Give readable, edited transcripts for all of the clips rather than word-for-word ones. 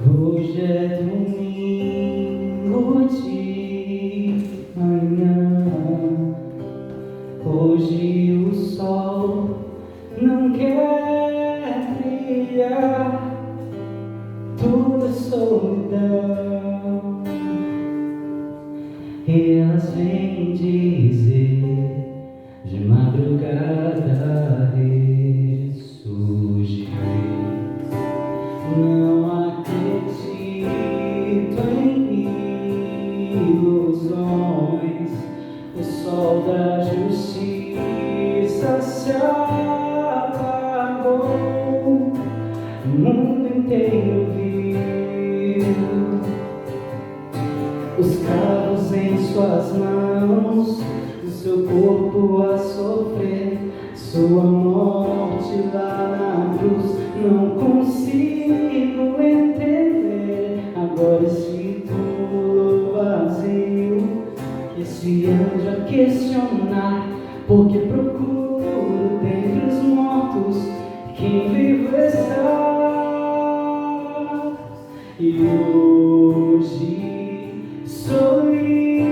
Hoje é domingo de manhã. Hoje o sol não quer brilhar, tudo é solidão. E elas vêm dizer de madrugada ressurgir. Não acredito em ilusões. O sol da justiça se apagou. O mundo inteiro viu os cravos em suas mãos, o seu corpo a sofrer, sua morte lá na cruz. Não consigo entender agora esse túmulo vazio, esse anjo a questionar, porque procuro dentre os mortos quem vivo está. E hoje sou livre,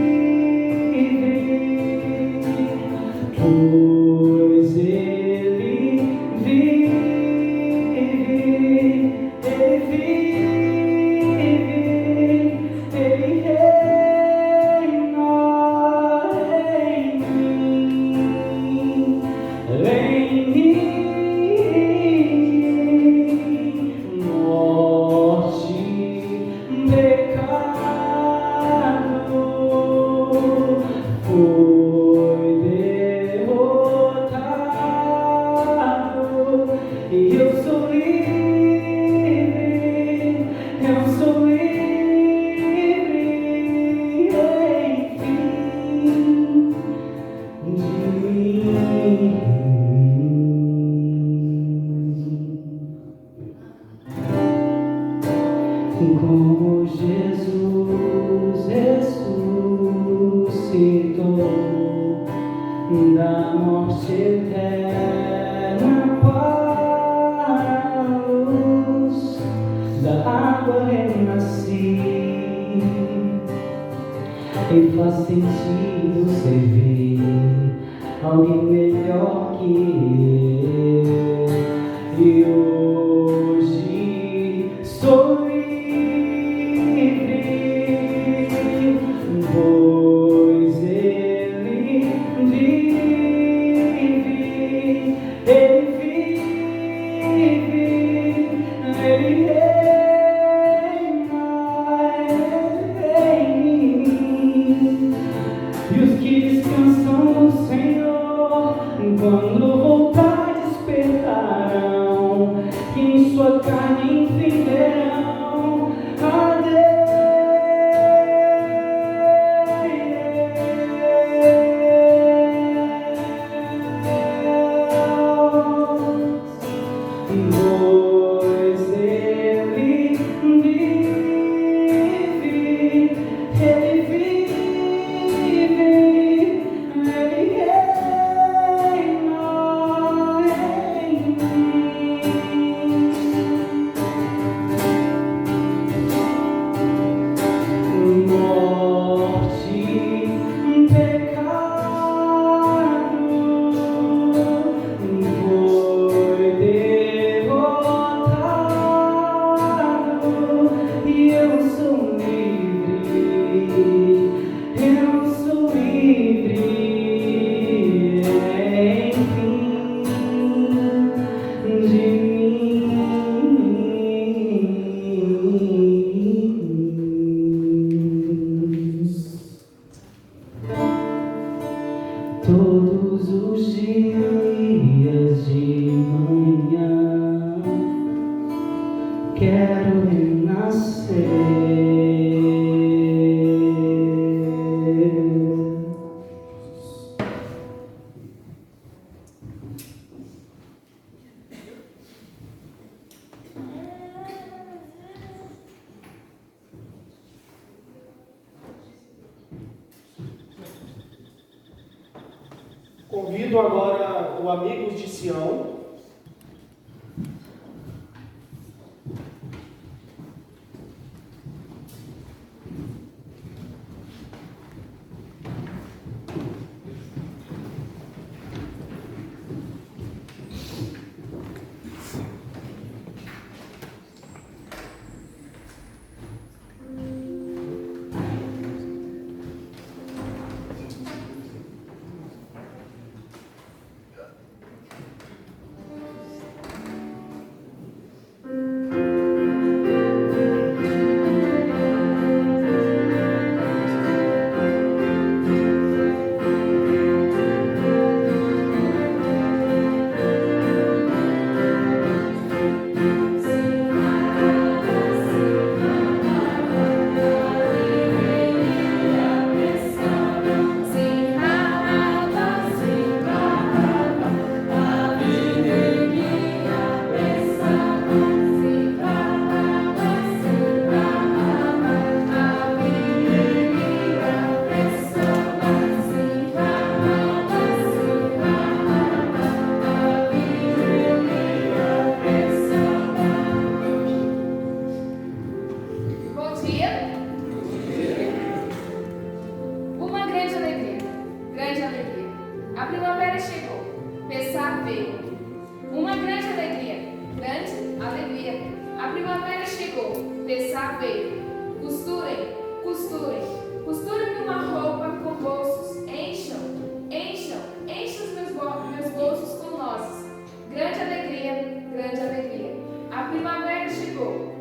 pois Ele vive, Ele vive, Ele reina em mim, em mim. Morte, pecado foi derrotado, e eu sou livre, eu sou livre, enfim, de mim. Como Jesus ressuscitou da morte eterna para a luz, da água renasci, e faz sentido servir alguém melhor que eu. E hoje sou livre, pois Ele vive, Ele vive, Ele reina em mim. E os que descansam no Senhor, quando voltar despertarão, que em sua carne enfim verão a Deus. Pois Ele vive, Ele vive, Ele reina em mim. Morte, pecado foi derrotado, e eu sou livre, eu sou livre, enfim, de mim. Todos os dias de manhã quero renascer. Convido agora o Amigos de Sião chegou. Pessá veio. Costurem, costurem, costurem uma roupa com bolsos. Encham, enchem os meus bolsos com nozes. Grande alegria, grande alegria. A primavera chegou.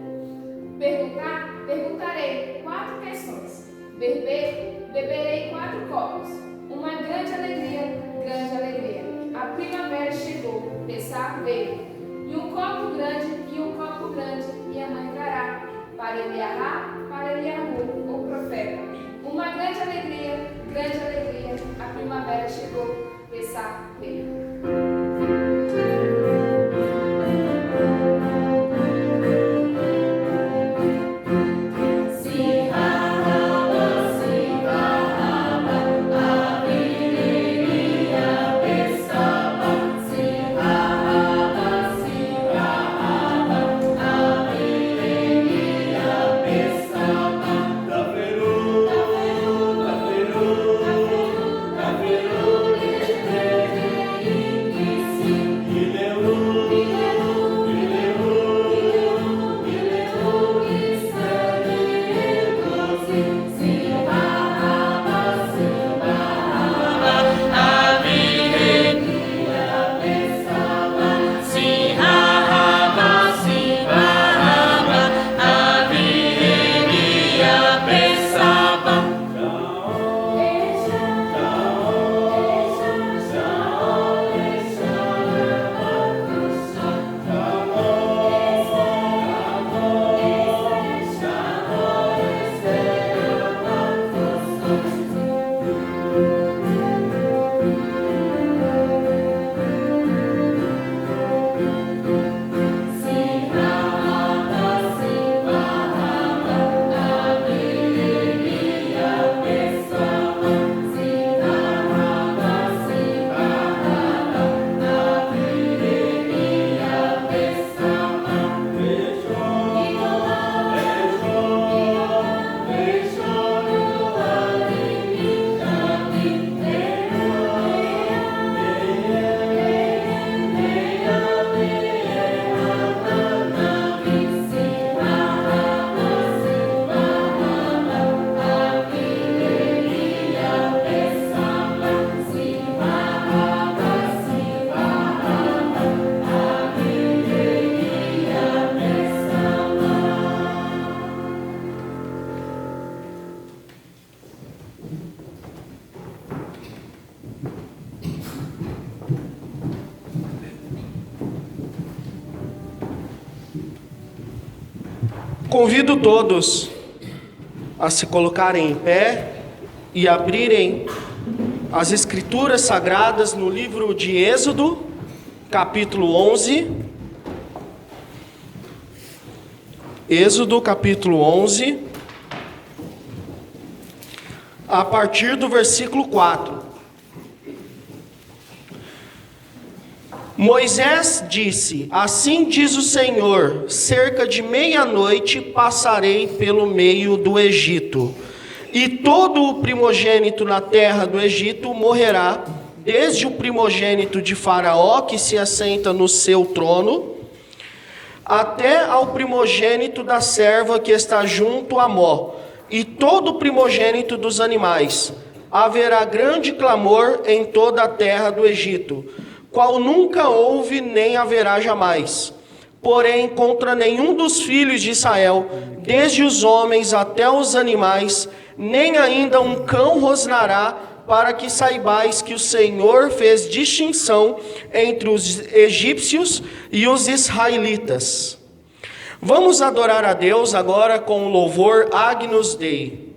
Perguntarei 4 questões. Beberei 4 copos. Uma grande alegria, grande alegria. A primavera chegou. Pessá veio. E um copo grande, minha mãe dará. Para Eliahu, o profeta. Uma grande alegria, a primavera chegou, Pessá veio. Convido todos a se colocarem em pé e abrirem as Escrituras Sagradas no livro de Êxodo, capítulo 11. Êxodo, capítulo 11, a partir do versículo 4. Moisés disse: assim diz o Senhor, cerca de meia-noite passarei pelo meio do Egito, e todo o primogênito na terra do Egito morrerá, desde o primogênito de Faraó, que se assenta no seu trono, até ao primogênito da serva que está junto a Mó, e todo o primogênito dos animais. Haverá grande clamor em toda a terra do Egito, qual nunca houve nem haverá jamais. Porém, contra nenhum dos filhos de Israel, desde os homens até os animais, nem ainda um cão rosnará, para que saibais que o Senhor fez distinção entre os egípcios e os israelitas. Vamos adorar a Deus agora com o louvor Agnus Dei.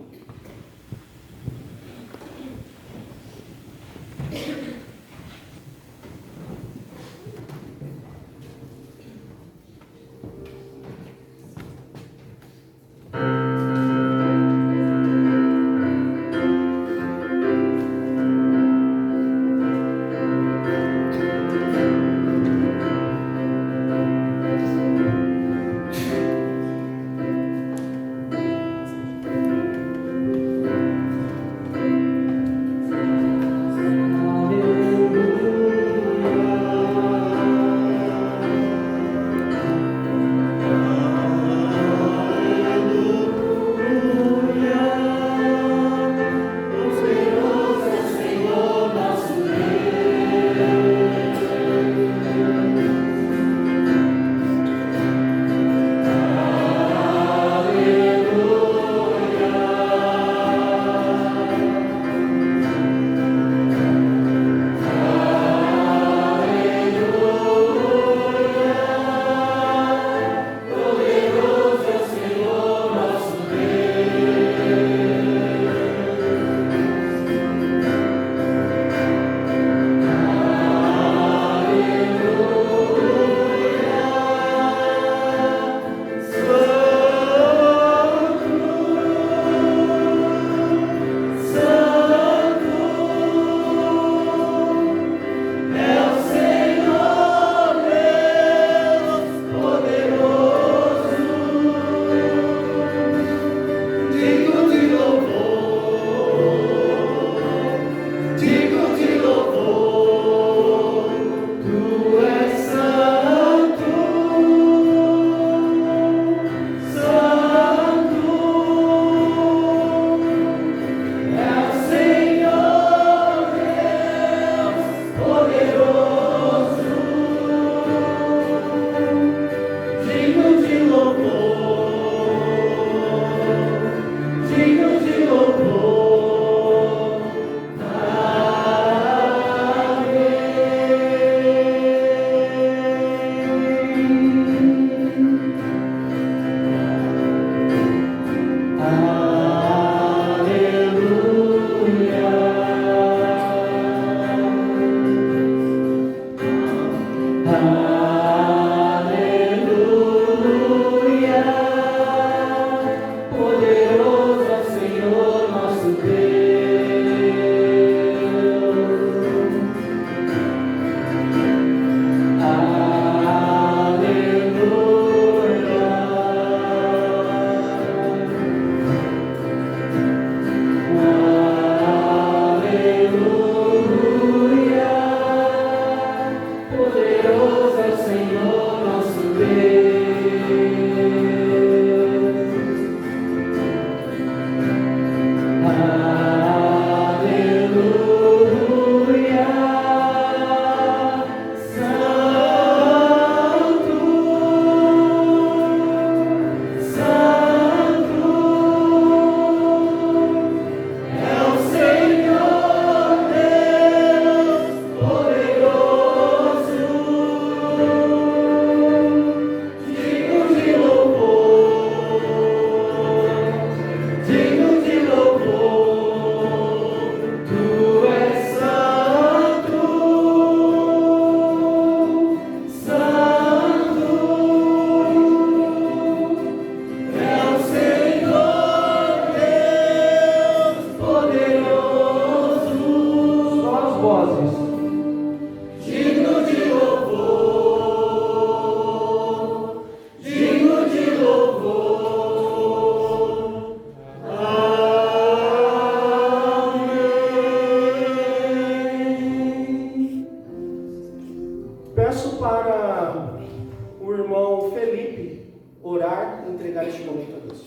orar e entregar este momento a Deus.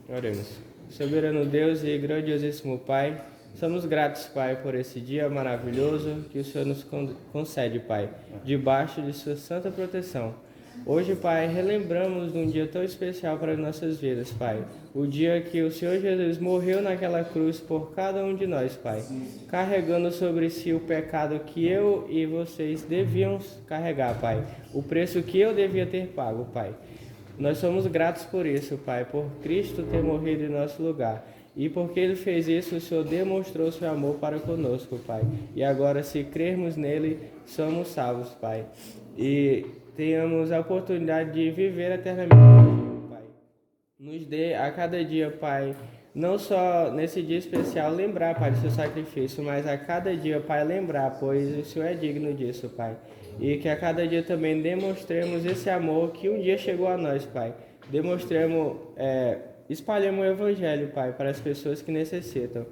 Oremos. Soberano Deus e grandiosíssimo Pai, somos gratos, Pai, por esse dia maravilhoso que o Senhor nos concede, Pai, debaixo de sua santa proteção. Hoje, Pai, relembramos de um dia tão especial para as nossas vidas, Pai. O dia que o Senhor Jesus morreu naquela cruz por cada um de nós, Pai, carregando sobre si o pecado que eu e vocês deviam carregar, Pai. O preço que eu devia ter pago, Pai. Nós somos gratos por isso, Pai, por Cristo ter morrido em nosso lugar. E porque Ele fez isso, o Senhor demonstrou seu amor para conosco, Pai. E agora, se crermos nele, somos salvos, Pai. E tenhamos a oportunidade de viver eternamente, Pai. Nos dê a cada dia, Pai, não só nesse dia especial lembrar, Pai, do seu sacrifício, mas a cada dia, Pai, lembrar, pois o Senhor é digno disso, Pai. E que a cada dia também demonstremos esse amor que um dia chegou a nós, Pai. Espalhemos o Evangelho, Pai, para as pessoas que necessitam.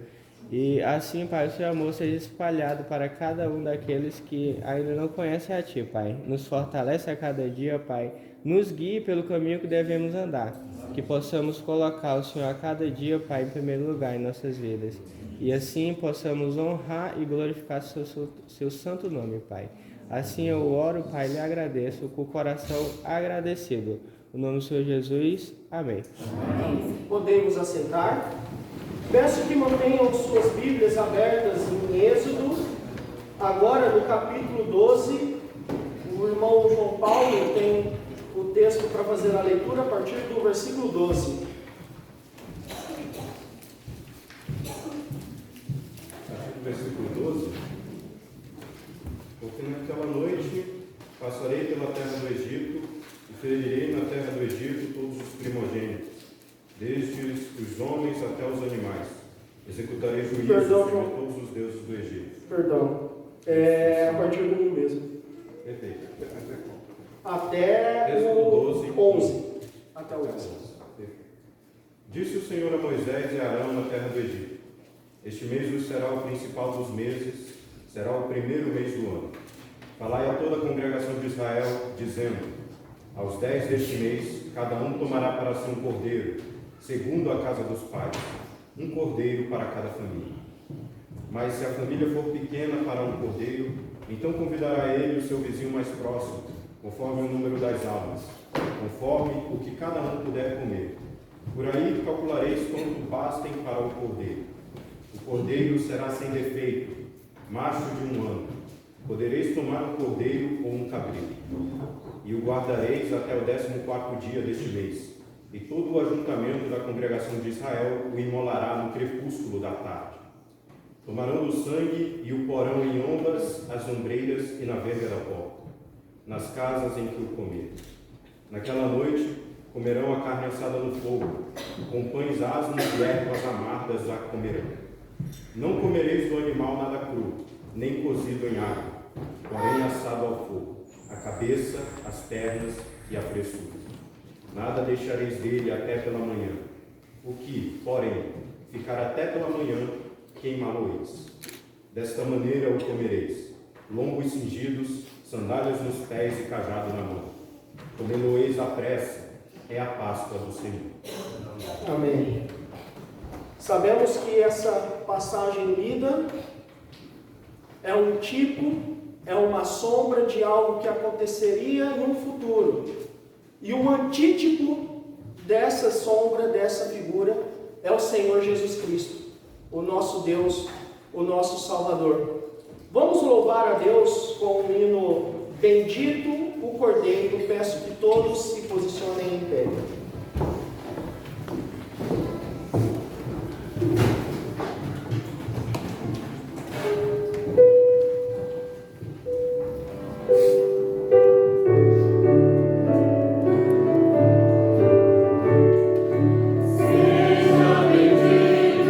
E assim, Pai, o seu amor seja espalhado para cada um daqueles que ainda não conhecem a Ti, Pai. Nos fortalece a cada dia, Pai. Nos guie pelo caminho que devemos andar. Que possamos colocar o Senhor a cada dia, Pai, em primeiro lugar em nossas vidas. E assim possamos honrar e glorificar seu santo nome, Pai. Assim eu oro, Pai, e lhe agradeço com o coração agradecido. No nome do Senhor Jesus. Amém. Amém. Podemos assentar. Peço que mantenham suas Bíblias abertas em Êxodo, agora no capítulo 12. O irmão João Paulo tem o texto para fazer a leitura a partir do versículo 12. Versículo 12. Porque naquela noite passarei pela terra do Egito e ferirei na terra do Egito todos os primogênitos, desde os homens até os animais. Executarei juízo sobre todos os deuses do Egito. Perdão. É a partir do 1 mesmo. Perfeito. Até o 11. Até o 11. Disse o Senhor a Moisés e a Arão na terra do Egito: Este mês vos será o principal dos meses, será o primeiro mês do ano. Falai a toda a congregação de Israel, dizendo: Aos 10 deste mês, cada um tomará para si um cordeiro, segundo a casa dos pais, um cordeiro para cada família. Mas se a família for pequena para um cordeiro, então convidará ele o seu vizinho mais próximo, conforme o número das almas, conforme o que cada um puder comer. Por aí calculareis quanto bastem para o cordeiro. O cordeiro será sem defeito, macho de 1 ano. Podereis tomar um cordeiro ou um cabrito. E o guardareis até o 14º dia deste mês. E todo o ajuntamento da congregação de Israel o imolará no crepúsculo da tarde. Tomarão do sangue e o porão em ombas, as ombreiras e na verga da porta, nas casas em que o comer. Naquela noite comerão a carne assada no fogo, com pães asmos e ervas amargas a comerão. Não comereis do animal nada cru, nem cozido em água, porém assado ao fogo, a cabeça, as pernas e a pressura. Nada deixareis dele até pela manhã. O que, porém, ficar até pela manhã, queimá-lo-eis. Desta maneira o comereis, lombos cingidos, sandálias nos pés e cajado na mão. Comê-lo-eis à pressa, é a Páscoa do Senhor. Amém. Sabemos que essa passagem lida é um tipo, é uma sombra de algo que aconteceria em um futuro. E um antítipo dessa sombra, dessa figura, é o Senhor Jesus Cristo, o nosso Deus, o nosso Salvador. Vamos louvar a Deus com o hino Bendito o Cordeiro. Peço que todos se posicionem em pé. Seja bendito,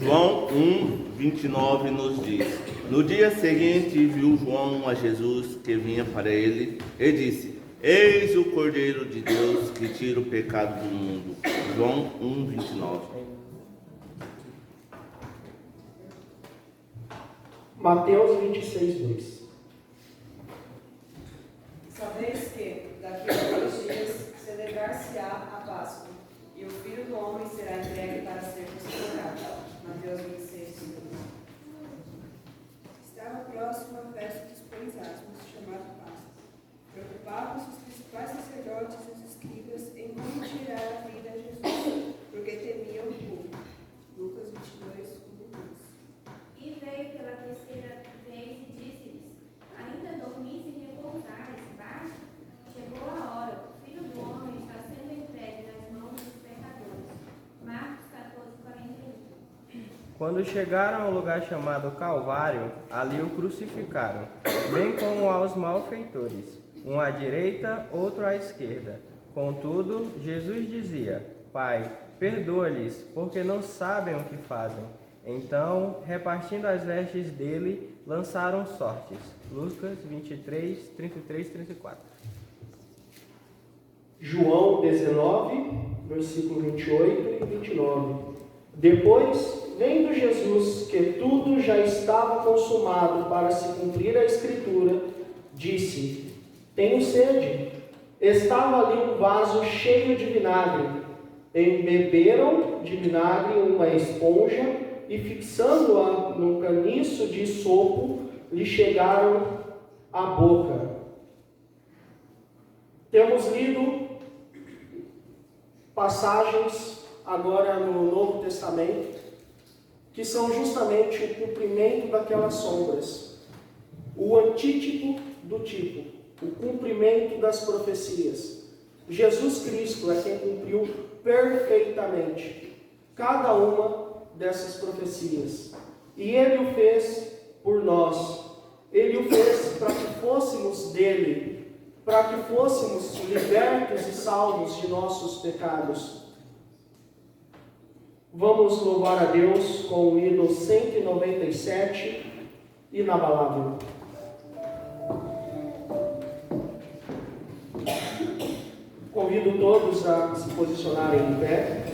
João 1:29 nos diz: No dia seguinte viu João a Jesus que vinha para ele e disse: Eis o Cordeiro de Deus que tira o pecado do mundo. João 1:29. Mateus 26:2. Sabeis que, daqui a 2 dias, celebrar-se-á a Páscoa, e o Filho do Homem será entregue para ser crucificado. Mateus 26:2. Estava próximo a festa dos pães asmos, chamado Páscoa. Preocupavam-se os principais sacerdotes e os escribas em como tirar a vida a Jesus, porque temiam o povo. Lucas 22:1-2. E veio pela terceira vez e disse-lhes: Ainda dormis e repousares, basta? Chegou a hora, o Filho do Homem está sendo entregue nas mãos dos pecadores. Marcos 14:41. Quando chegaram ao lugar chamado Calvário, ali o crucificaram, bem como aos malfeitores, um à direita, outro à esquerda. Contudo, Jesus dizia: Pai, perdoa-lhes, porque não sabem o que fazem. Então, repartindo as vestes dele, lançaram sortes. Lucas 23:33-34. João 19, versículo 28 e 29. Depois, vendo Jesus que tudo já estava consumado para se cumprir a Escritura, disse: Tenho sede. Estava ali um vaso cheio de vinagre. Embeberam de vinagre uma esponja e, fixando-a num caniço de sopo, lhe chegaram à boca. Temos lido passagens agora no Novo Testamento que são justamente o cumprimento daquelas sombras, o antítipo do tipo, o cumprimento das profecias. Jesus Cristo é quem cumpriu perfeitamente cada uma dessas profecias. E Ele o fez por nós. Ele o fez para que fôssemos dele, para que fôssemos libertos e salvos de nossos pecados. Vamos louvar a Deus com o hino 197, inabalável. Convido todos a se posicionarem em pé.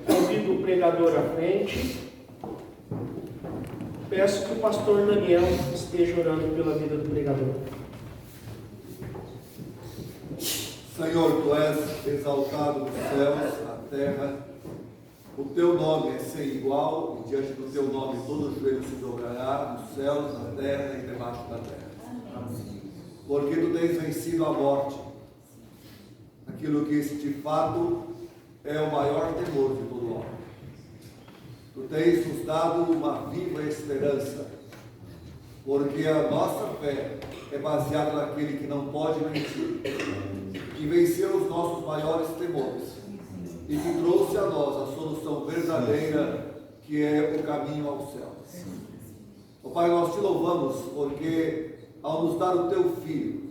convido o pregador à frente. Peço que o pastor Daniel esteja orando pela vida do pregador. Senhor, Tu és exaltado nos céus, na terra. O Teu nome é sem igual, e diante do Teu nome todo joelho se dobrará, nos céus, na terra e debaixo da terra. Porque Tu tens vencido a morte, aquilo que de fato é o maior temor de todo homem. Tu tens nos dado uma viva esperança, porque a nossa fé é baseada naquele que não pode mentir, que venceu os nossos maiores temores e que trouxe a nós a solução verdadeira, que é o caminho ao céu. Ó Pai, nós te louvamos porque ao nos dar o Teu Filho,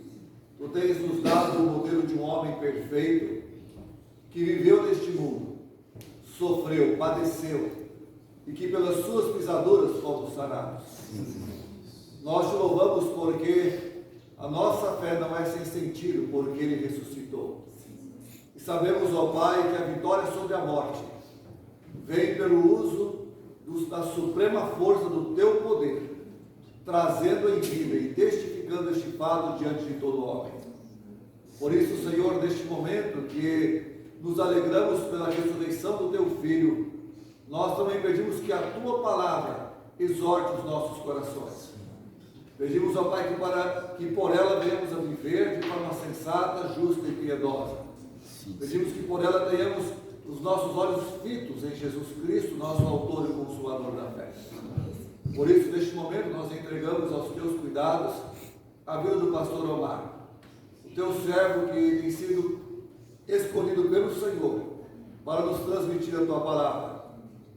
Tu tens nos dado o modelo de um homem perfeito, que viveu neste mundo, sofreu, padeceu, e que pelas suas pisaduras fomos sarados. Nós te louvamos porque a nossa fé não é sem sentido, porque Ele ressuscitou. E sabemos, ó Pai, que a vitória sobre a morte vem pelo uso da suprema força do Teu poder, trazendo em vida e testificando este fato diante de todo homem. Por isso, Senhor, neste momento que nos alegramos pela ressurreição do Teu Filho, nós também pedimos que a Tua palavra exorte os nossos corações. Pedimos, ó Pai, que por ela venhamos a viver de forma sensata, justa e piedosa. Pedimos que por ela tenhamos os nossos olhos fitos em Jesus Cristo, nosso autor e consumador da fé. Por isso, neste momento, nós entregamos aos Teus cuidados a vida do pastor Omar, o Teu servo que tem sido escolhido pelo Senhor para nos transmitir a Tua palavra.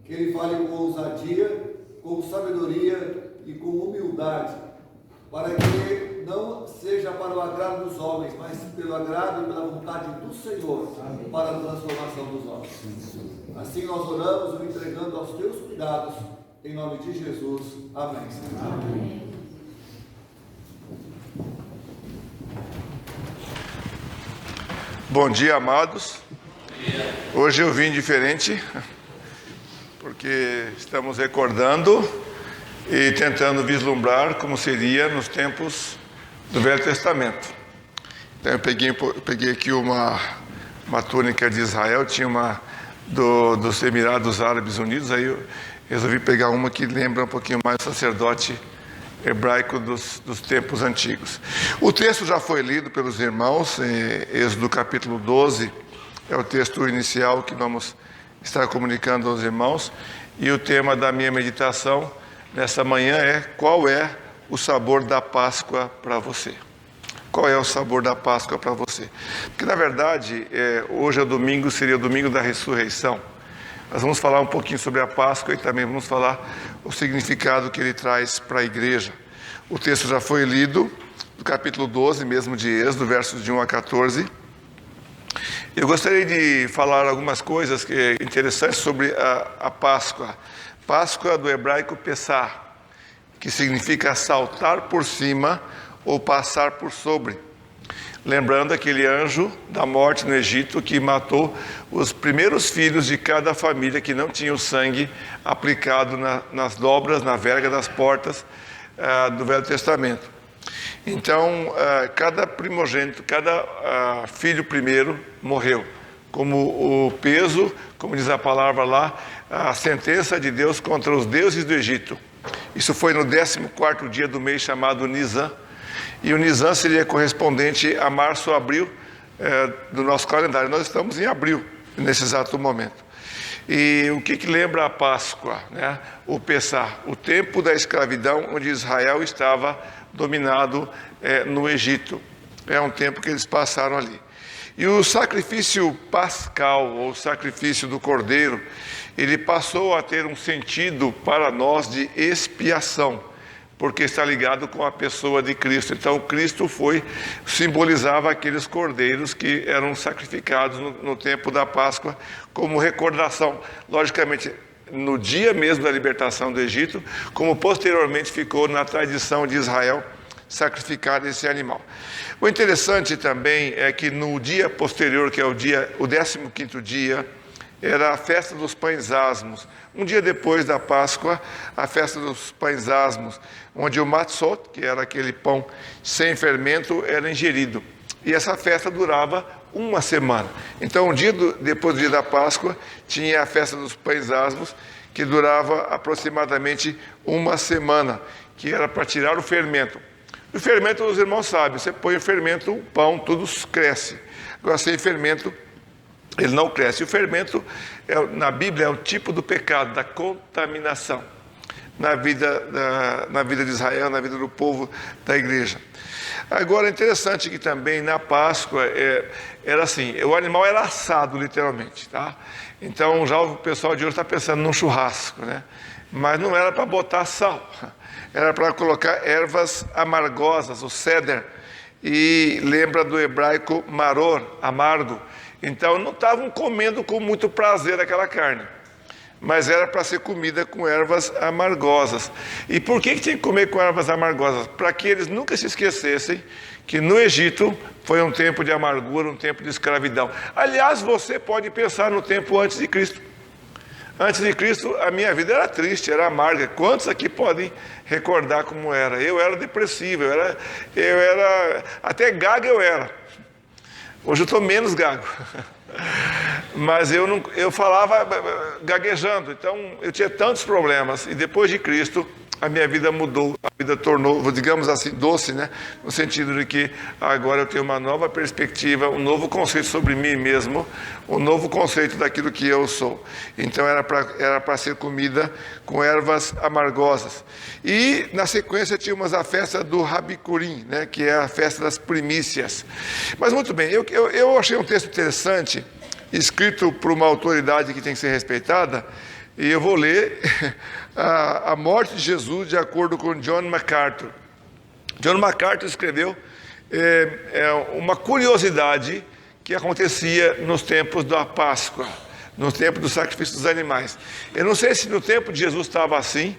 Que ele fale com ousadia, com sabedoria e com humildade, para que não seja para o agrado dos homens, mas pelo agrado e pela vontade do Senhor, para a transformação dos homens. Assim nós oramos, o entregando aos Teus cuidados, em nome de Jesus. Amém. Amém. Bom dia, amados. Hoje eu vim diferente, porque estamos recordando e tentando vislumbrar como seria nos tempos do Velho Testamento. Então eu peguei aqui uma túnica de Israel, tinha uma dos Emirados Árabes Unidos, aí eu resolvi pegar uma que lembra um pouquinho mais o sacerdote hebraico dos tempos antigos. O texto já foi lido pelos irmãos, Êxodo capítulo 12, é o texto inicial que vamos estar comunicando aos irmãos, e o tema da minha meditação nessa manhã é: qual é o sabor da Páscoa para você? Qual é o sabor da Páscoa para você? Porque na verdade, hoje é domingo, seria o domingo da ressurreição. Nós vamos falar um pouquinho sobre a Páscoa e também vamos falar o significado que ele traz para a igreja. O texto já foi lido, do capítulo 12 mesmo de Êxodo, versos de 1 a 14. Eu gostaria de falar algumas coisas interessantes sobre a Páscoa. Páscoa do hebraico Pessah, que significa saltar por cima ou passar por sobre. Lembrando aquele anjo da morte no Egito que matou os primeiros filhos de cada família que não tinha o sangue aplicado nas dobras, na verga das portas do Velho Testamento. Então, cada primogênito, cada filho primeiro morreu. Como o peso, como diz a palavra lá, a sentença de Deus contra os deuses do Egito. Isso foi no 14º dia do mês chamado Nisan. E o Nisan seria correspondente a março ou abril do nosso calendário. Nós estamos em abril, nesse exato momento. E o que lembra a Páscoa, né? O Pessah, o tempo da escravidão, onde Israel estava dominado no Egito. É um tempo que eles passaram ali. E o sacrifício pascal, ou sacrifício do cordeiro, ele passou a ter um sentido para nós de expiação, porque está ligado com a pessoa de Cristo. Então, Cristo simbolizava aqueles cordeiros que eram sacrificados no tempo da Páscoa, como recordação, logicamente, no dia mesmo da libertação do Egito, como posteriormente ficou na tradição de Israel, sacrificar esse animal. O interessante também é que no dia posterior, que é o 15º dia, era a festa dos pães asmos. Um dia depois da Páscoa, a festa dos pães asmos, onde o matzot, que era aquele pão sem fermento, era ingerido. E essa festa durava uma semana. Então, depois do dia da Páscoa, tinha a festa dos pães asmos, que durava aproximadamente uma semana, que era para tirar o fermento. O fermento, os irmãos sabem, você põe o fermento, o pão, tudo cresce. Agora, sem fermento, ele não cresce. O fermento, na Bíblia, é um tipo do pecado, da contaminação na vida de Israel, na vida do povo da igreja. Agora, é interessante que também na Páscoa era assim, o animal era assado, literalmente, tá? Então, já o pessoal de hoje está pensando num churrasco, né? Mas não era para botar sal, era para colocar ervas amargosas, o ceder, e lembra do hebraico maror, amargo. Então, não estavam comendo com muito prazer aquela carne, mas era para ser comida com ervas amargosas. E por que tinha que comer com ervas amargosas? Para que eles nunca se esquecessem que no Egito foi um tempo de amargura, um tempo de escravidão. Aliás, você pode pensar no tempo antes de Cristo. Antes de Cristo, a minha vida era triste, era amarga. Quantos aqui podem recordar como era? Eu era depressivo, eu era até gago eu era. Hoje eu estou menos gago. Mas eu falava gaguejando, então eu tinha tantos problemas. E depois de Cristo, a minha vida mudou, a vida tornou, digamos assim, doce, né? No sentido de que agora eu tenho uma nova perspectiva, um novo conceito sobre mim mesmo, um novo conceito daquilo que eu sou. Então era para ser comida com ervas amargosas. E na sequência tínhamos a festa do Habicurim, né? Que é a festa das primícias. Mas muito bem, eu achei um texto interessante, escrito por uma autoridade que tem que ser respeitada, e eu vou ler a morte de Jesus de acordo com John MacArthur. John MacArthur escreveu uma curiosidade que acontecia nos tempos da Páscoa, no tempo do sacrifício dos animais. Eu não sei se no tempo de Jesus estava assim,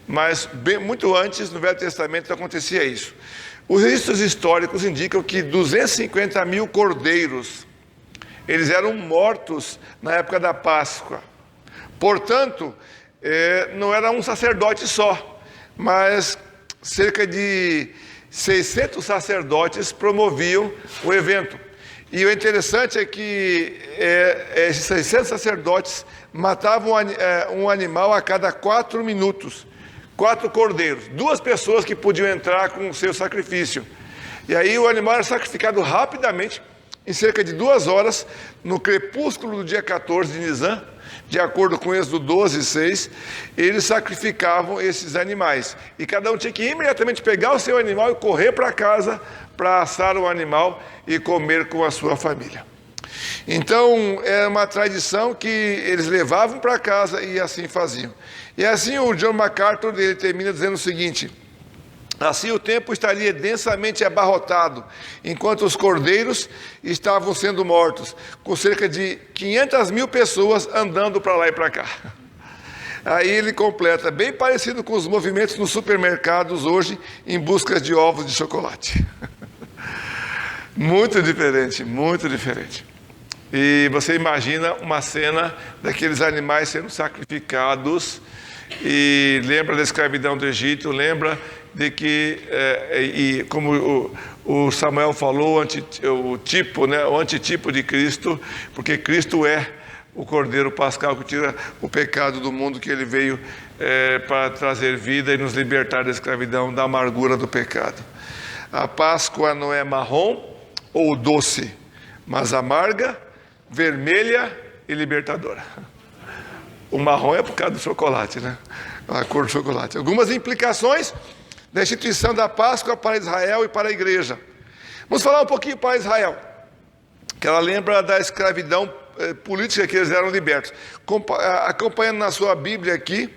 mas muito antes, no Velho Testamento, acontecia isso. Os registros históricos indicam que 250 mil cordeiros, eles eram mortos na época da Páscoa. Portanto, não era um sacerdote só, mas cerca de 600 sacerdotes promoviam o evento. E o interessante é que esses 600 sacerdotes matavam um animal a cada 4 minutos. 4 cordeiros, 2 pessoas que podiam entrar com o seu sacrifício. E aí o animal era sacrificado rapidamente, em cerca de 2 horas, no crepúsculo do dia 14 de Nisan, de acordo com Êxodo 12, 6, eles sacrificavam esses animais. E cada um tinha que imediatamente pegar o seu animal e correr para casa para assar o animal e comer com a sua família. Então, é uma tradição que eles levavam para casa e assim faziam. E assim o John MacArthur, ele termina dizendo o seguinte: assim o templo estaria densamente abarrotado, enquanto os cordeiros estavam sendo mortos, com cerca de 500 mil pessoas andando para lá e para cá. Aí ele completa, bem parecido com os movimentos nos supermercados hoje, em busca de ovos de chocolate. Muito diferente, muito diferente. E você imagina uma cena daqueles animais sendo sacrificados, e lembra da escravidão do Egito, lembra de que, e como o Samuel falou, o antitipo de Cristo, porque Cristo é o Cordeiro Pascal que tira o pecado do mundo, que ele veio para trazer vida e nos libertar da escravidão, da amargura do pecado. A Páscoa não é marrom ou doce, mas amarga, vermelha e libertadora. O marrom é por causa do chocolate, né? A cor do chocolate. Algumas implicações da instituição da Páscoa para Israel e para a igreja. Vamos falar um pouquinho para Israel, que ela lembra da escravidão política que eles eram libertos. Acompanhando na sua Bíblia aqui,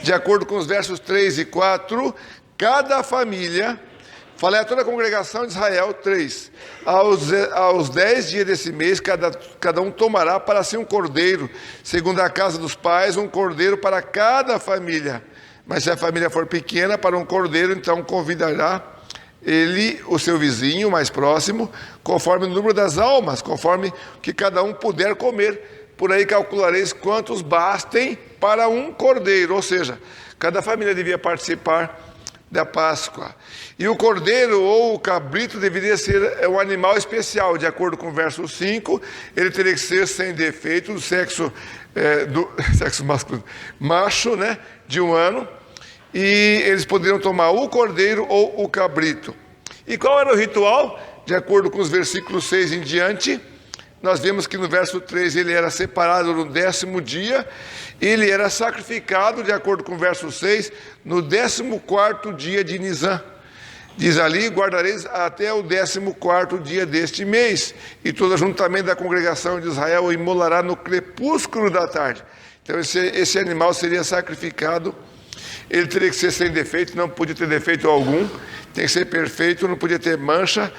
de acordo com os versos 3 e 4, cada família, falei a toda a congregação de Israel, 3, aos 10 dias desse mês, cada um tomará para si um cordeiro, segundo a casa dos pais, um cordeiro para cada família. Mas se a família for pequena, para um cordeiro, então convidará ele, o seu vizinho mais próximo, conforme o número das almas, conforme que cada um puder comer. por aí calculareis quantos bastem para um cordeiro, ou seja, cada família devia participar da Páscoa. E o cordeiro ou o cabrito deveria ser um animal especial, de acordo com o verso 5, ele teria que ser sem defeito, do sexo masculino, macho, né, de 1 ano, e eles poderiam tomar o cordeiro ou o cabrito. E qual era o ritual? De acordo com os versículos 6 em diante, nós vemos que no verso 3 ele era separado no 10º dia, ele era sacrificado, de acordo com o verso 6, no 14º dia de Nisan. Diz ali, guardareis até o 14º dia deste mês, e todo ajuntamento da congregação de Israel o imolará no crepúsculo da tarde. Então esse animal seria sacrificado, ele teria que ser sem defeito, não podia ter defeito algum, tem que ser perfeito, não podia ter mancha,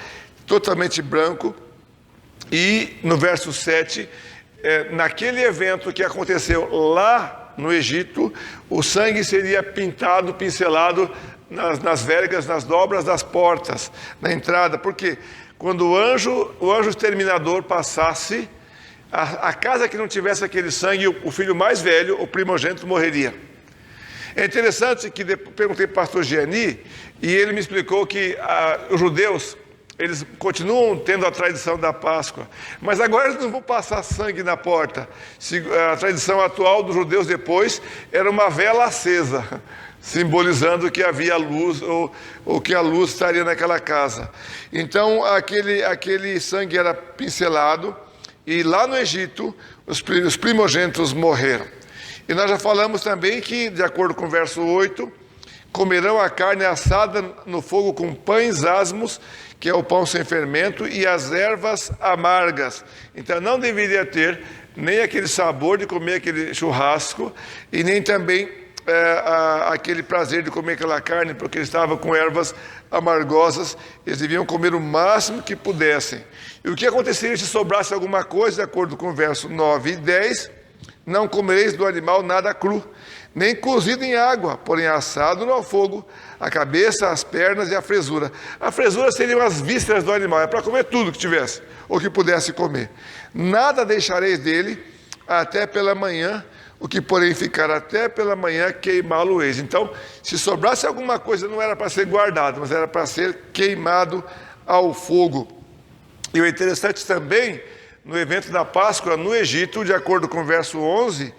totalmente branco. E no verso 7, naquele evento que aconteceu lá no Egito, o sangue seria pintado, pincelado nas vergas, nas dobras das portas, na entrada, porque quando o anjo exterminador passasse, a casa que não tivesse aquele sangue, o filho mais velho, o primogênito, morreria. É interessante que perguntei para o pastor Gianni, e ele me explicou que os judeus, eles continuam tendo a tradição da Páscoa, mas agora eles não vão passar sangue na porta. A tradição atual dos judeus depois era uma vela acesa, simbolizando que havia luz, ou que a luz estaria naquela casa. Então aquele sangue era pincelado, e lá no Egito os primogênitos morreram. E nós já falamos também que, de acordo com o verso 8, comerão a carne assada no fogo com pães asmos, que é o pão sem fermento, e as ervas amargas. Então não deveria ter nem aquele sabor de comer aquele churrasco, e nem também aquele prazer de comer aquela carne, porque eles estavam com ervas amargosas, eles deviam comer o máximo que pudessem. E o que aconteceria se sobrasse alguma coisa, de acordo com o verso 9 e 10, não comereis do animal nada cru, nem cozido em água, porém assado no fogo, a cabeça, as pernas e a fresura. A fresura seriam as vísceras do animal, é para comer tudo que tivesse, ou que pudesse comer. Nada deixareis dele até pela manhã, o que porém ficar até pela manhã, queimá-lo-eis. Então, se sobrasse alguma coisa, não era para ser guardado, mas era para ser queimado ao fogo. E o interessante também, no evento da Páscoa no Egito, de acordo com o verso 11,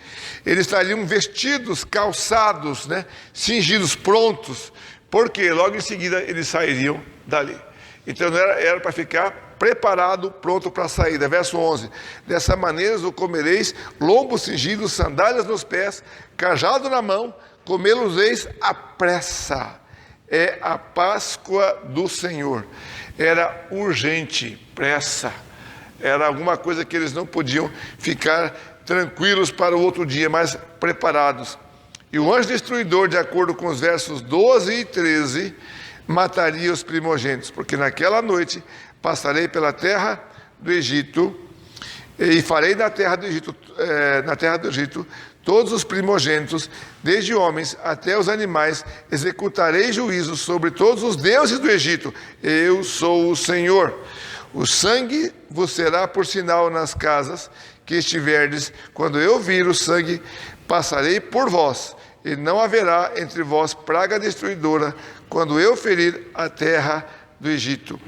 eles estariam vestidos, calçados, né, cingidos, prontos, porque logo em seguida eles sairiam dali. Então era para ficar preparado, pronto para a saída. Verso 11, dessa maneira o comereis, lombos cingidos, sandálias nos pés, cajado na mão, comê-los-eis à pressa. É a Páscoa do Senhor. Era urgente, pressa. Era alguma coisa que eles não podiam ficar tranquilos para o outro dia, mas preparados. E o anjo destruidor, de acordo com os versos 12 e 13, mataria os primogênitos, porque naquela noite passarei pela terra do Egito e farei na terra do Egito todos os primogênitos, desde homens até os animais, executarei juízo sobre todos os deuses do Egito. Eu sou o Senhor. O sangue vos será por sinal nas casas que estiverdes. Quando eu vir o sangue, passarei por vós, e não haverá entre vós praga destruidora, quando eu ferir a terra do Egito.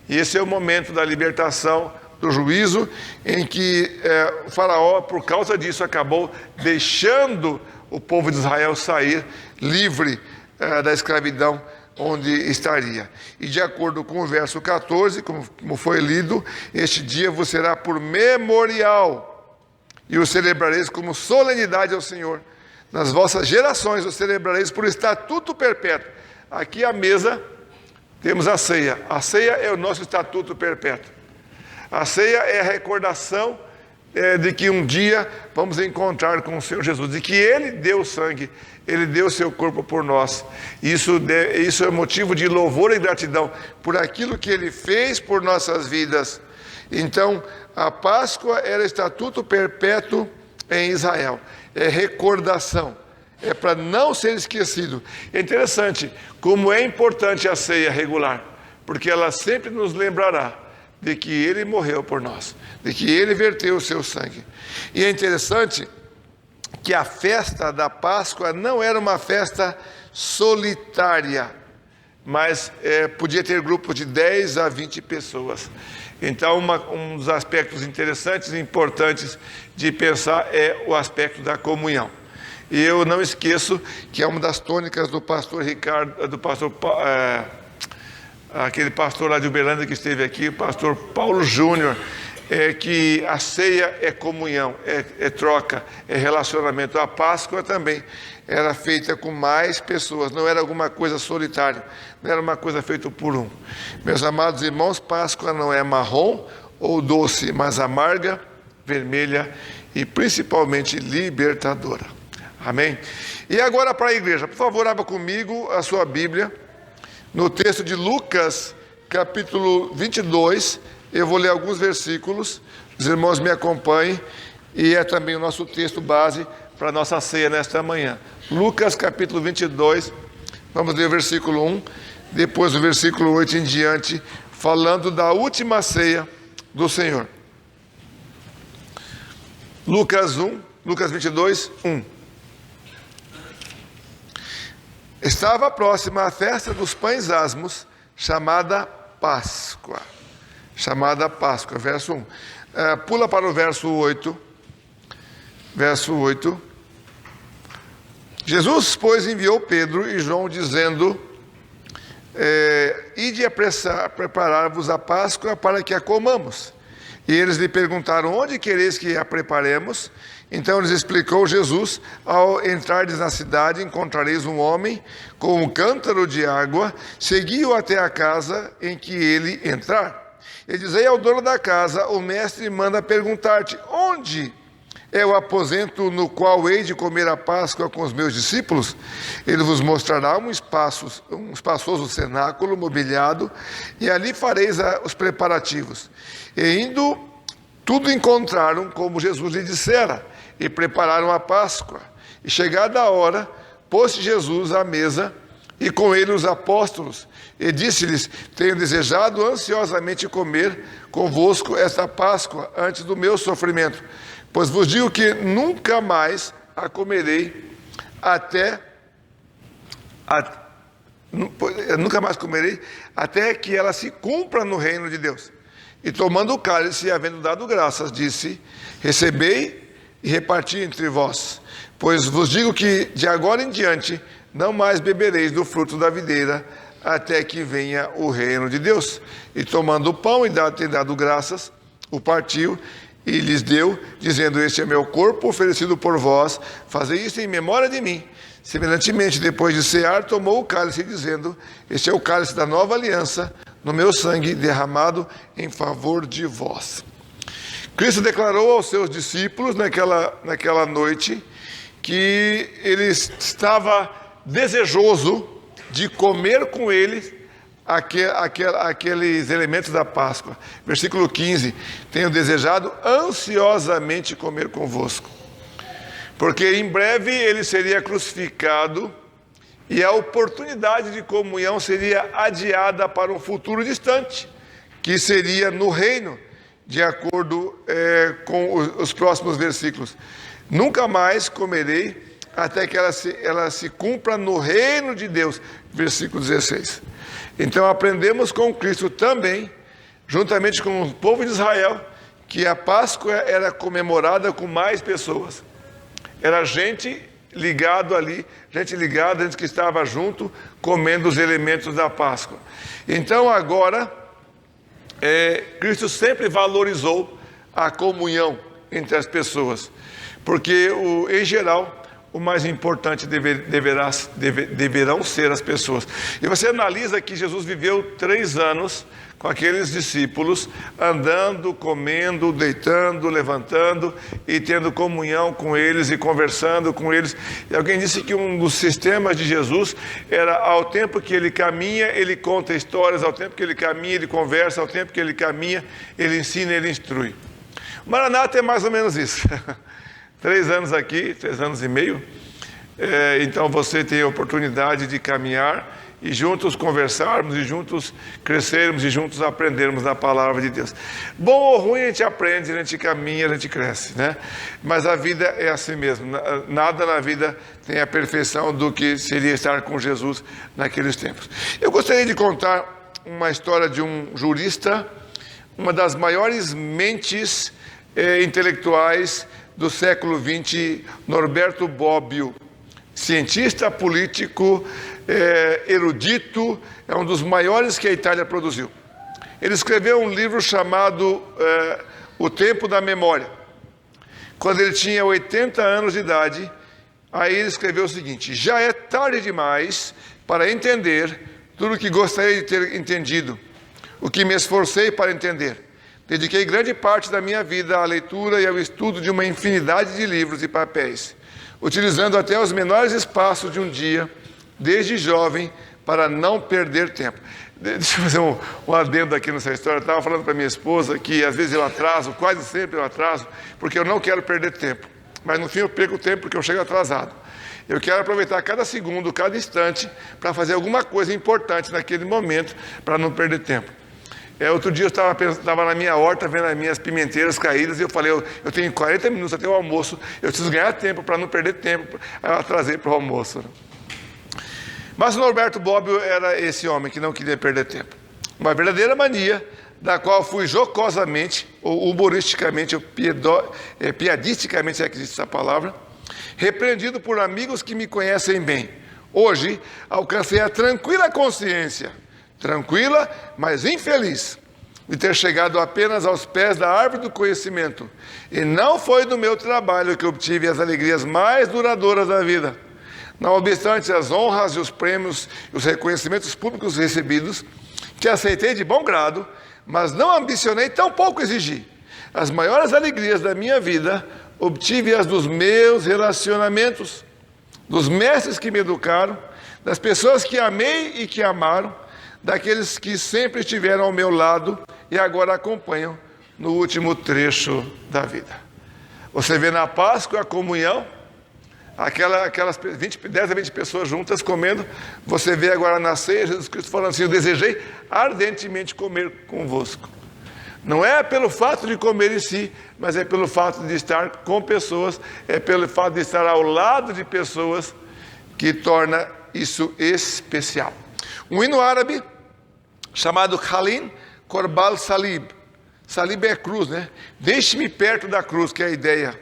E esse é o momento da libertação, do juízo, em que o faraó, por causa disso, acabou deixando o povo de Israel sair livre da escravidão onde estaria. E de acordo com o verso 14, como foi lido, este dia vos será por memorial, e o celebrareis como solenidade ao Senhor. Nas vossas gerações o celebrareis por estatuto perpétuo. Aqui à mesa temos a ceia. A ceia é o nosso estatuto perpétuo. A ceia é a recordação de que um dia vamos encontrar com o Senhor Jesus, de que Ele deu sangue, Ele deu seu corpo por nós. Isso é motivo de louvor e gratidão por aquilo que Ele fez por nossas vidas. Então, a Páscoa era estatuto perpétuo em Israel, é recordação, é para não ser esquecido. É interessante como é importante a ceia regular, porque ela sempre nos lembrará de que Ele morreu por nós, de que Ele verteu o seu sangue. E é interessante que a festa da Páscoa não era uma festa solitária, mas podia ter grupos de 10 a 20 pessoas. Então, um dos aspectos interessantes e importantes de pensar é o aspecto da comunhão. E eu não esqueço que é uma das tônicas do pastor Ricardo, do pastor, aquele pastor lá de Uberlândia que esteve aqui, o pastor Paulo Júnior, que a ceia é comunhão, é troca, é relacionamento. A Páscoa também era feita com mais pessoas, não era alguma coisa solitária, não era uma coisa feita por um. Meus amados irmãos, Páscoa não é marrom ou doce, mas amarga, vermelha e principalmente libertadora. Amém? E agora para a igreja, por favor, abra comigo a sua Bíblia, no texto de Lucas, capítulo 22, eu vou ler alguns versículos, os irmãos me acompanhem, e é também o nosso texto base para a nossa ceia nesta manhã. Lucas, capítulo 22, vamos ler o versículo 1, depois o versículo 8 em diante, falando da última ceia do Senhor. Lucas 22, 1. Estava próxima a festa dos pães asmos, chamada Páscoa. Verso 1. Pula para o verso 8. Verso 8. Jesus, pois, enviou Pedro e João, dizendo: ide apressar, preparar-vos a Páscoa para que a comamos. E eles lhe perguntaram: onde quereis que a preparemos? Então lhes explicou Jesus: ao entrardes na cidade, encontrareis um homem com um cântaro de água, segui-o até a casa em que ele entrar. E dizei ao dono da casa: o mestre manda perguntar-te: onde é o aposento no qual hei de comer a Páscoa com os meus discípulos? Ele vos mostrará um espaçoso cenáculo mobiliado, e ali fareis os preparativos. E indo, tudo encontraram como Jesus lhe dissera, e prepararam a Páscoa. E chegada a hora, pôs-se Jesus à mesa, e com ele os apóstolos, e disse-lhes: tenho desejado ansiosamente comer convosco esta Páscoa antes do meu sofrimento, pois vos digo que nunca mais a comerei até que ela se cumpra no reino de Deus. E tomando o cálice e havendo dado graças, disse: recebei e reparti entre vós, pois vos digo que de agora em diante não mais bebereis do fruto da videira, até que venha o reino de Deus. E tomando o pão e tendo dado graças, o partiu e lhes deu, dizendo: este é meu corpo oferecido por vós, fazei isto em memória de mim. Semelhantemente, depois de cear, tomou o cálice, dizendo: este é o cálice da nova aliança, no meu sangue derramado em favor de vós. Cristo declarou aos seus discípulos naquela noite que ele estava desejoso de comer com eles aqueles elementos da Páscoa. Versículo 15: tenho desejado ansiosamente comer convosco, porque em breve ele seria crucificado e a oportunidade de comunhão seria adiada para um futuro distante, que seria no reino, de acordo com os próximos versículos. Nunca mais comerei até que ela se cumpra no reino de Deus. Versículo 16. Então aprendemos com Cristo também, juntamente com o povo de Israel, que a Páscoa era comemorada com mais pessoas. Era gente ligada ali, gente que estava junto, comendo os elementos da Páscoa. Então agora, Cristo sempre valorizou a comunhão entre as pessoas, porque em geral o mais importante deverão ser as pessoas. E você analisa que Jesus viveu 3 anos com aqueles discípulos, andando, comendo, deitando, levantando e tendo comunhão com eles e conversando com eles. E alguém disse que um dos sistemas de Jesus era: ao tempo que ele caminha, ele conta histórias; ao tempo que ele caminha, ele conversa; ao tempo que ele caminha, ele ensina, ele instrui. O Maranata é mais ou menos isso. 3 anos aqui, 3 anos e meio, Então você tem a oportunidade de caminhar e juntos conversarmos, e juntos crescermos, e juntos aprendermos da palavra de Deus. Bom ou ruim, a gente aprende, a gente caminha, a gente cresce, né? Mas a vida é assim mesmo. Nada na vida tem a perfeição do que seria estar com Jesus naqueles tempos. Eu gostaria de contar uma história de um jurista, uma das maiores mentes intelectuais do século XX, Norberto Bobbio. Cientista político, erudito, é um dos maiores que a Itália produziu. Ele escreveu um livro chamado O Tempo da Memória. Quando ele tinha 80 anos de idade, aí ele escreveu o seguinte: já é tarde demais para entender tudo o que gostaria de ter entendido, o que me esforcei para entender. Dediquei grande parte da minha vida à leitura e ao estudo de uma infinidade de livros e papéis, utilizando até os menores espaços de um dia, desde jovem, para não perder tempo. Deixa eu fazer um adendo aqui nessa história. Eu estava falando para minha esposa que às vezes eu atraso, quase sempre eu atraso, porque eu não quero perder tempo. Mas no fim eu perco tempo porque eu chego atrasado. Eu quero aproveitar cada segundo, cada instante, para fazer alguma coisa importante naquele momento, para não perder tempo. Outro dia eu estava na minha horta, vendo as minhas pimenteiras caídas, e eu falei, eu tenho 40 minutos até o almoço, eu preciso ganhar tempo para não perder tempo. Aí eu atrasei para o almoço. Mas o Norberto Bobbio era esse homem que não queria perder tempo. Uma verdadeira mania, da qual fui jocosamente, ou humoristicamente, ou piadisticamente, se é que existe essa palavra, repreendido por amigos que me conhecem bem. Hoje, alcancei a tranquila consciência, tranquila, mas infeliz, de ter chegado apenas aos pés da árvore do conhecimento. E não foi do meu trabalho que obtive as alegrias mais duradouras da vida. Não obstante as honras e os prêmios e os reconhecimentos públicos recebidos, que aceitei de bom grado, mas não ambicionei, tampouco exigi. As maiores alegrias da minha vida obtive-as dos meus relacionamentos, dos mestres que me educaram, das pessoas que amei e que amaram, daqueles que sempre estiveram ao meu lado e agora acompanham no último trecho da vida. Você vê na Páscoa a comunhão, aquelas 10 a 20 pessoas juntas comendo. Você vê agora na ceia Jesus Cristo falando assim: eu desejei ardentemente comer convosco. Não é pelo fato de comer em si, mas é pelo fato de estar com pessoas, é pelo fato de estar ao lado de pessoas que torna isso especial. Um hino árabe chamado Khalin Korbal Salib. Salib é cruz, né? Deixe-me perto da cruz, que é a ideia.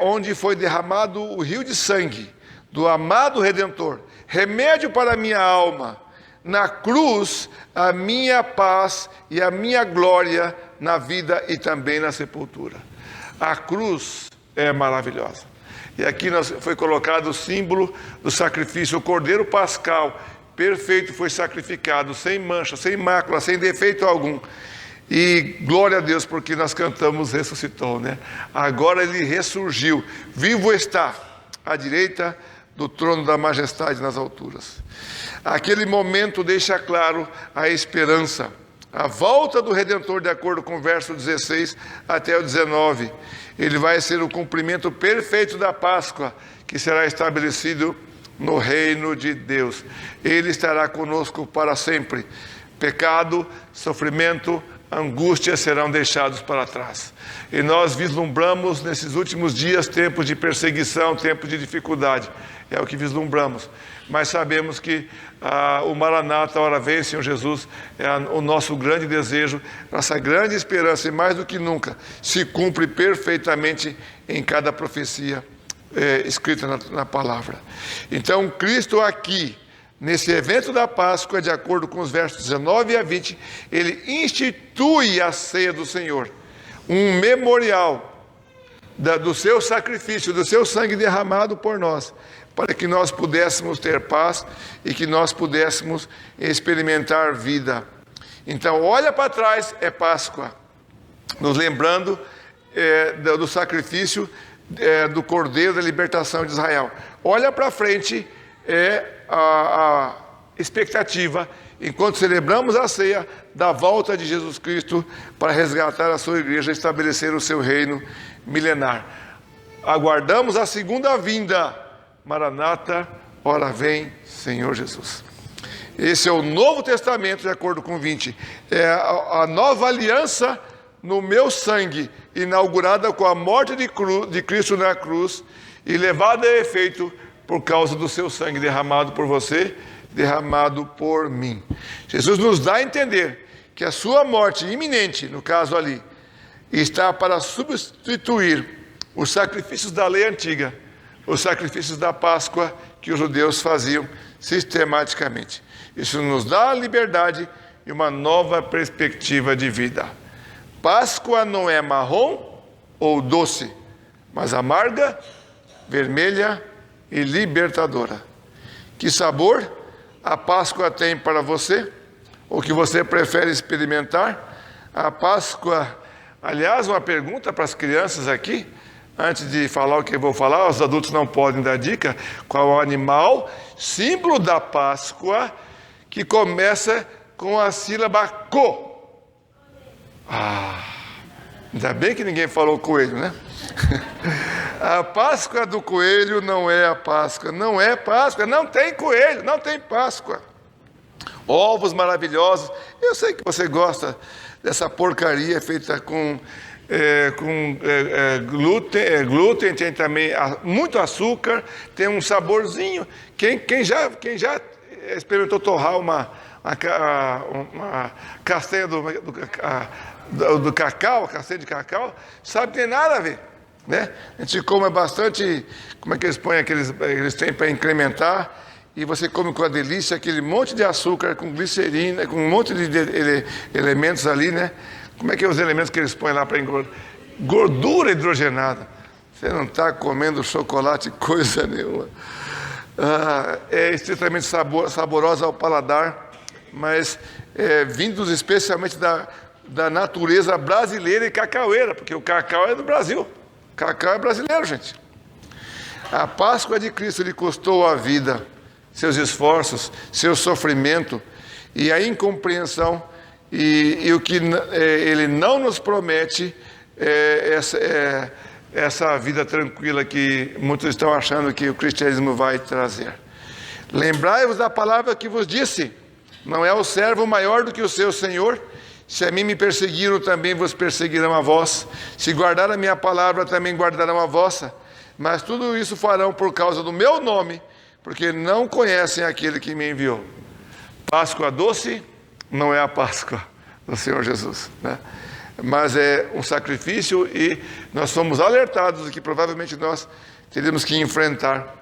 Onde foi derramado o rio de sangue do amado Redentor, remédio para a minha alma. Na cruz, a minha paz e a minha glória na vida e também na sepultura. A cruz é maravilhosa. E aqui foi colocado o símbolo do sacrifício, o cordeiro pascal, perfeito, foi sacrificado, sem mancha, sem mácula, sem defeito algum. E glória a Deus, porque nós cantamos ressuscitou, né? Agora ele ressurgiu, vivo está, à direita do trono da majestade nas alturas. Aquele momento deixa claro a esperança, a volta do Redentor, de acordo com o verso 16 até o 19. Ele vai ser o cumprimento perfeito da Páscoa, que será estabelecido no reino de Deus. Ele estará conosco para sempre. Pecado, sofrimento, angústia serão deixados para trás. E nós vislumbramos nesses últimos dias tempos de perseguição, tempos de dificuldade. É o que vislumbramos. Mas sabemos que o Maranata, a hora vem, Senhor Jesus, é o nosso grande desejo, nossa grande esperança, e mais do que nunca, se cumpre perfeitamente em cada profecia escrita na palavra. Então, Cristo aqui, nesse evento da Páscoa, de acordo com os versos 19 a 20, ele institui a ceia do Senhor, um memorial do seu sacrifício, do seu sangue derramado por nós, para que nós pudéssemos ter paz e que nós pudéssemos experimentar vida. Então, olha para trás, é Páscoa, nos lembrando do sacrifício do Cordeiro da libertação de Israel. Olha para frente, a expectativa, enquanto celebramos a ceia, da volta de Jesus Cristo para resgatar a sua igreja e estabelecer o seu reino milenar. Aguardamos a segunda vinda Maranata, ora vem, Senhor Jesus. Esse é o Novo Testamento, de acordo com 20. É a nova aliança no meu sangue, inaugurada com a morte de Cristo na cruz e levada a efeito por causa do seu sangue derramado por você, derramado por mim. Jesus nos dá a entender que a sua morte iminente, no caso ali, está para substituir os sacrifícios da lei antiga, os sacrifícios da Páscoa que os judeus faziam sistematicamente. Isso nos dá a liberdade e uma nova perspectiva de vida. Páscoa não é marrom ou doce, mas amarga, vermelha e libertadora. Que sabor a Páscoa tem para você? Ou que você prefere experimentar? A Páscoa, aliás, uma pergunta para as crianças aqui, antes de falar o que eu vou falar, os adultos não podem dar dica, qual é o animal, símbolo da Páscoa, que começa com a sílaba co. Ainda bem que ninguém falou coelho, né? A Páscoa do coelho não é a Páscoa, não é Páscoa, não tem coelho, não tem Páscoa. Ovos maravilhosos, eu sei que você gosta dessa porcaria feita com glúten, tem também muito açúcar, tem um saborzinho. Quem já experimentou torrar uma castanha do cacau, a castanha de cacau, sabe que tem nada a ver, né? A gente come bastante, como é que eles põem eles têm para incrementar, e você come com a delícia aquele monte de açúcar, com glicerina, com um monte de elementos ali, né? Como é que é os elementos que eles põem lá para engordar? Gordura hidrogenada. Você não está comendo chocolate coisa nenhuma. É estritamente saborosa ao paladar, mas vindos especialmente da natureza brasileira e cacaueira, porque o cacau é do Brasil. O cacau é brasileiro, gente. A Páscoa de Cristo lhe custou a vida, seus esforços, seu sofrimento e a incompreensão, e o que ele não nos promete essa vida tranquila que muitos estão achando que o cristianismo vai trazer. Lembrai-vos da palavra que vos disse: não é o servo maior do que o seu senhor? Se a mim me perseguiram, também vos perseguirão a vós. Se guardar a minha palavra, também guardarão a vossa. Mas tudo isso farão por causa do meu nome, porque não conhecem aquele que me enviou. Páscoa doce não é a Páscoa do Senhor Jesus, né? Mas é um sacrifício, e nós somos alertados de que provavelmente nós teremos que enfrentar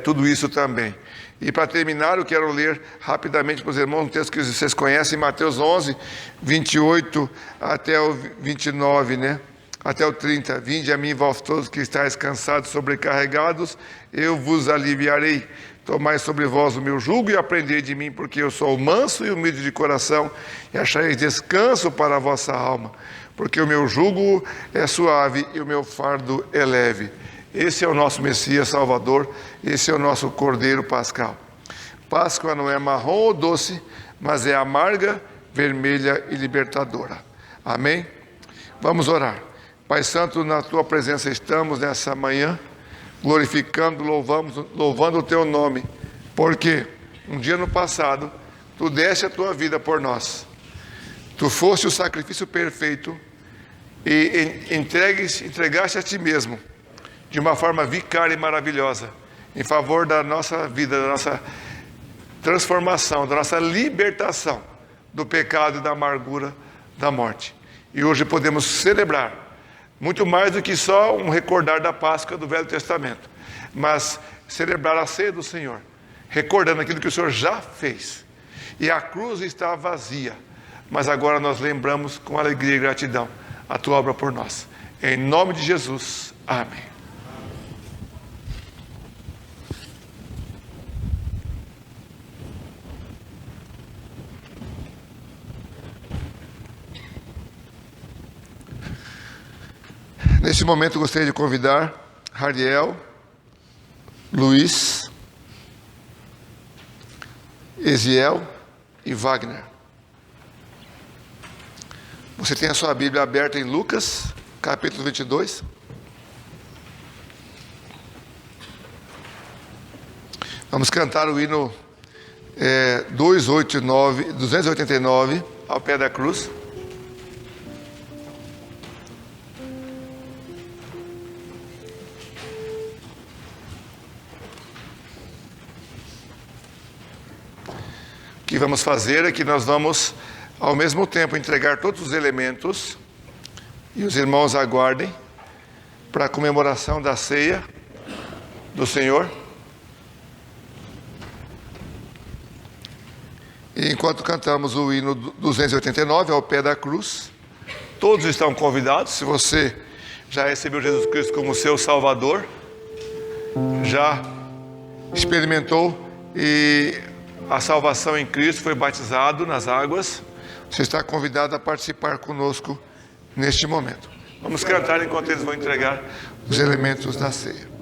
tudo isso também. E para terminar, eu quero ler rapidamente para os irmãos um texto que vocês conhecem, Mateus 11, 28 até o 29, né? Até o 30. Vinde a mim, vós todos que estáis cansados, sobrecarregados, eu vos aliviarei. Tomai sobre vós o meu jugo e aprendei de mim, porque eu sou manso e humilde de coração, e achareis descanso para a vossa alma, porque o meu jugo é suave e o meu fardo é leve. Esse é o nosso Messias Salvador, esse é o nosso Cordeiro Pascal. Páscoa não é marrom ou doce, mas é amarga, vermelha e libertadora. Amém? Vamos orar. Pai Santo, na Tua presença estamos nessa manhã, glorificando, louvando o Teu nome, porque um dia no passado, Tu deste a Tua vida por nós. Tu foste o sacrifício perfeito e entregaste a Ti mesmo, de uma forma vicária e maravilhosa, em favor da nossa vida, da nossa transformação, da nossa libertação do pecado e da amargura da morte. E hoje podemos celebrar, muito mais do que só um recordar da Páscoa do Velho Testamento, mas celebrar a ceia do Senhor, recordando aquilo que o Senhor já fez. E a cruz está vazia, mas agora nós lembramos com alegria e gratidão a Tua obra por nós. Em nome de Jesus, amém. Neste momento, gostaria de convidar Rariel, Luiz, Eziel e Wagner. Você tem a sua Bíblia aberta em Lucas, capítulo 22. Vamos cantar o hino 289, ao pé da cruz. O que vamos fazer é que nós vamos, ao mesmo tempo, entregar todos os elementos, e os irmãos aguardem para a comemoração da ceia do Senhor. E enquanto cantamos o hino 289, ao pé da cruz, todos estão convidados. Se você já recebeu Jesus Cristo como seu Salvador, já experimentou e a salvação em Cristo, foi batizado nas águas, você está convidado a participar conosco neste momento. Vamos cantar enquanto eles vão entregar os elementos da ceia.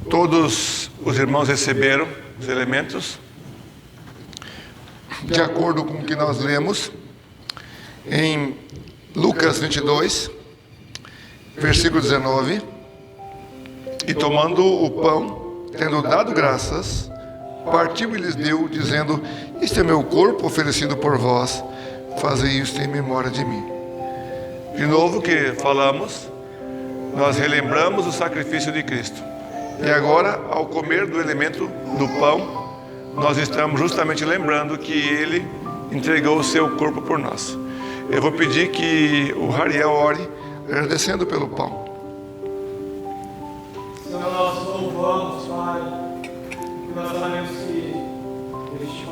Todos os irmãos receberam os elementos, de acordo com o que nós lemos em Lucas 22, versículo 19. E tomando o pão, tendo dado graças, partiu e lhes deu, dizendo: este é meu corpo oferecido por vós, fazei isto em memória de mim. De novo que falamos, nós relembramos o sacrifício de Cristo. E agora, ao comer do elemento do pão, nós estamos justamente lembrando que Ele entregou o seu corpo por nós. Eu vou pedir que o Rariel ore, agradecendo pelo pão.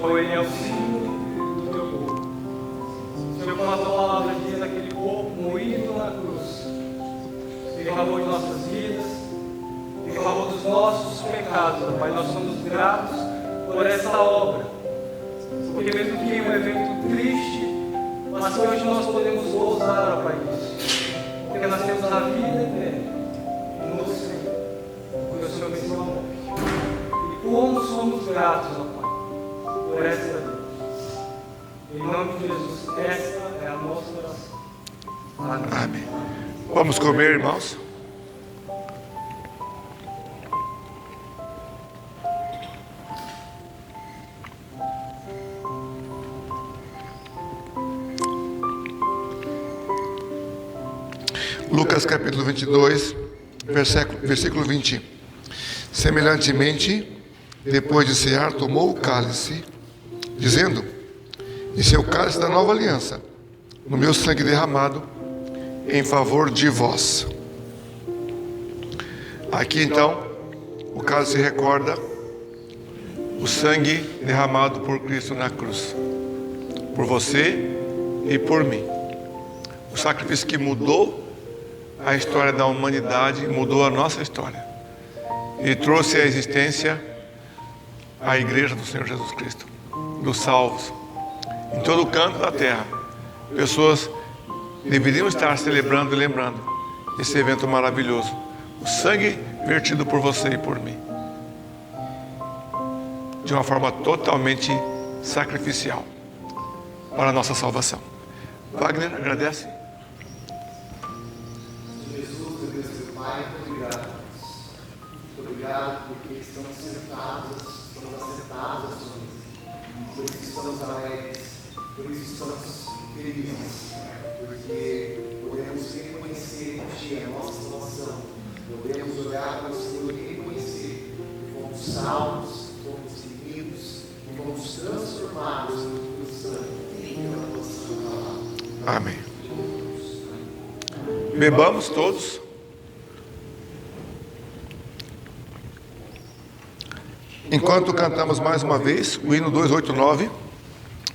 Senhor, ele é o símbolo do teu corpo. Senhor, como a tua palavra diz, aquele corpo moído na cruz, derramou de nossas vidas, derramou dos nossos pecados, ó Pai. Nós somos gratos por essa obra, porque mesmo que um evento triste, mas que hoje nós podemos gozar, ó Pai, disso, porque nós temos a vida eterna no Senhor, porque o Senhor venceu a morte. E como somos gratos, ó Pai, por esta vida. Em nome de Jesus, esta é a nossa oração. Amém. Amém. Vamos comer, irmãos? Lucas capítulo 22, versículo 20. Semelhantemente, depois de cear, tomou o cálice, dizendo: esse é o cálice da nova aliança, no meu sangue derramado em favor de vós. Aqui então, o cálice recorda o sangue derramado por Cristo na cruz, por você e por mim. O sacrifício que mudou a história da humanidade, mudou a nossa história e trouxe à existência a igreja do Senhor Jesus Cristo, dos salvos. Em todo o canto da terra, pessoas deveriam estar celebrando e lembrando esse evento maravilhoso, o sangue vertido por você e por mim, de uma forma totalmente sacrificial para a nossa salvação. Wagner, agradece. Jesus, Deus meu Pai, muito obrigado. Muito obrigado porque estamos assentados à sua mesa. Por isso estamos alegres, por isso estamos felizes, porque podemos reconhecer em Ti a nossa salvação. Podemos olhar para o Senhor e reconhecer que fomos salvos, fomos remidos, que fomos transformados pelo sangue e pela tua santa palavra. Amém. Bebamos todos. Enquanto cantamos mais uma vez o hino 289,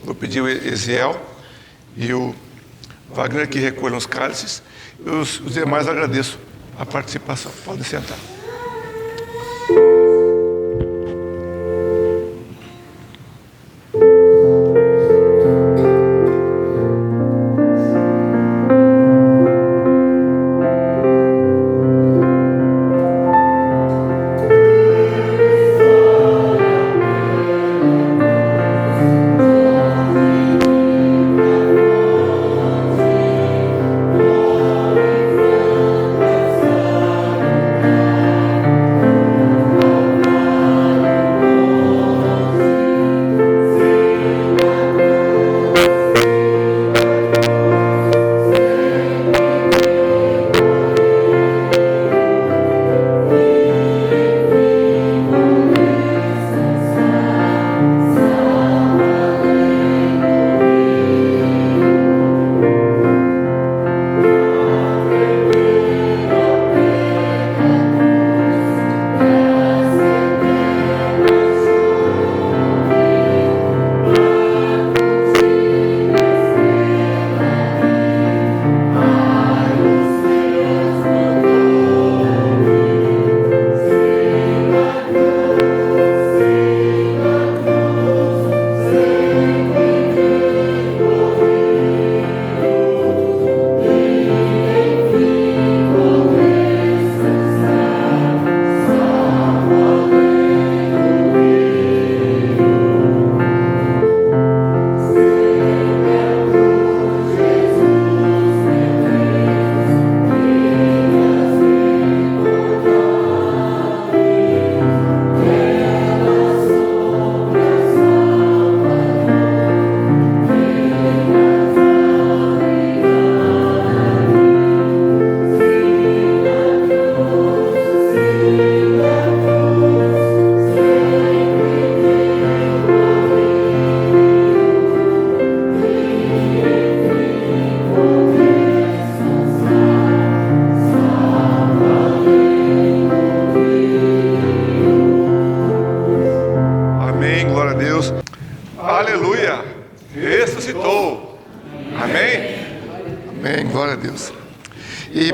vou pedir o Eziel e o Wagner que recolham os cálices. E os demais agradeço a participação. Podem sentar. Amém.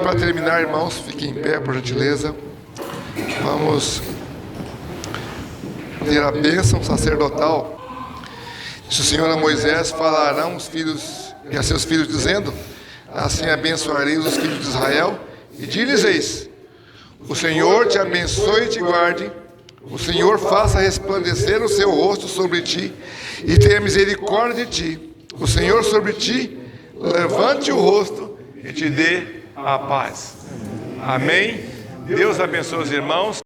para terminar, irmãos, fiquem em pé, por gentileza. Vamos ter a bênção sacerdotal. Se o Senhor a Moisés falarão os filhos e a seus filhos, dizendo: assim abençoareis os filhos de Israel, e diz-lhes: o Senhor te abençoe e te guarde, o Senhor faça resplandecer o seu rosto sobre ti e tenha misericórdia de ti, o Senhor sobre ti levante o rosto e te dê a paz. Amém. Deus abençoe os irmãos.